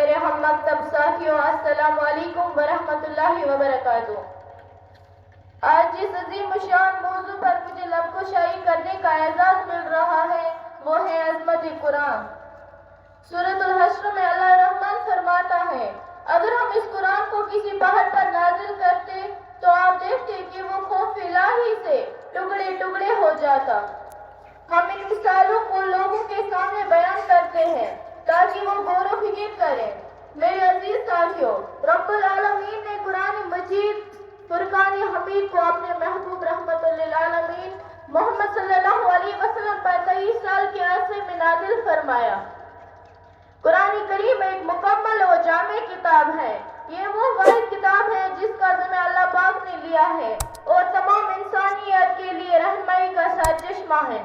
میرے ہم مکتب ساتھیوں، السلام علیکم ورحمۃ اللہ وبرکاتہ۔ آج جس عظیم و شان موضوع پر مجھے لب کشائی کرنے کا اعزاز مل رہا ہے وہ ہے عظمت قرآن۔ سورۃ الحشر میں اللہ رحمان فرماتا ہے، اگر ہم اس قرآن کو کسی پہاڑ پر نازل کرتے تو آپ دیکھتے کہ وہ خوف الہی سے ٹکڑے ٹکڑے ہو جاتا۔ ہم ان مثالوں کو لوگوں کے سامنے بیان کرتے ہیں تاکہ وہ غور و فکر کریں۔ میرے عزیز ساتھیوں، رب العالمین نے قرآن مجید فرقان حمید کو اپنے محبوب رحمت للعالمین محمد صلی اللہ علیہ وسلم پر 23 سال کے عرصے میں نازل فرمایا۔ قرآن کریم ایک مکمل اور جامع کتاب ہے۔ یہ وہ واحد کتاب ہے جس کا ذمہ اللہ پاک نے لیا ہے اور تمام انسانیت کے لیے رہنمائی کا سرچشمہ ہے۔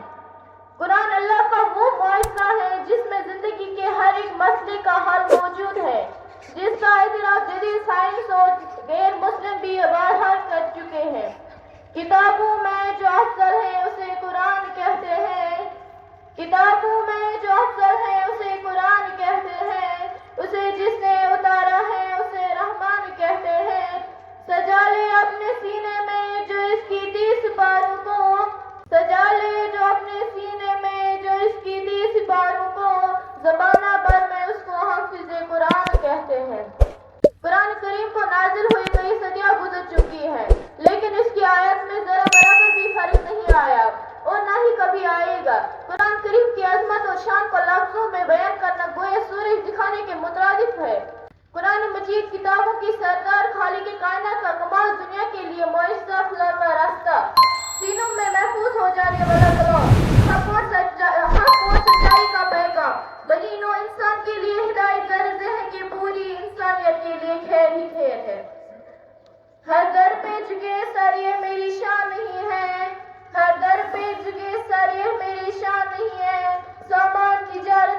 قرآن اللہ کا وہ معجزہ ہے جس میں زندگی کے ہر ایک مسئلے کا حل موجود ہے، جس کا اعتراف جدید سائنس اور غیر مسلم بھی بارہا کر چکے ہیں۔ کتابوں میں جو افضل ہے اسے قرآن کہتے ہیں، کتابوں میں جو افضل ہے اسے قرآن کہتے ہیں، اسے جس نے اتارا ہے اسے رحمان کہتے ہیں۔ سجا لے اپنے سینے میں جو اس کی 30 سپاروں کو، سجا لے جو اپنے سینے میں جو اس کی 30 سپاروں کو، زمانہ بھر میں اس کو حافظ قرآن کہتے ہیں۔ قرآن کریم کو نازل ہوئے کئی صدیاں گزر چکی ہیں، لیکن اس کی آیت میں ذرا برابر بھی فرق نہیں آیا اور نہ ہی کبھی آئے گا۔ قرآن کریم کی عظمت اور شان کو لفظوں میں بیان کرنا گویا سورج دکھانے کے مترادف ہے۔ قرآن مجید کتابوں کی سردار خالق کائنات کا کمال، دنیا کے لیے معجزہ خلا کا راستہ، سینوں میں محفوظ ہو جانے والا کلام، حق اور سچائی کا پیغام، بنی نوع انسان کے لیے ہدایت کا ذہن کی پوری انسانیت کے لیے خیر ہی خیر ہے۔ ہر در پہ جھکے سر یہ میری شان نہیں ہے، ہر در پہ جھکے سر یہ میری شان نہیں ہے، سامان تجارت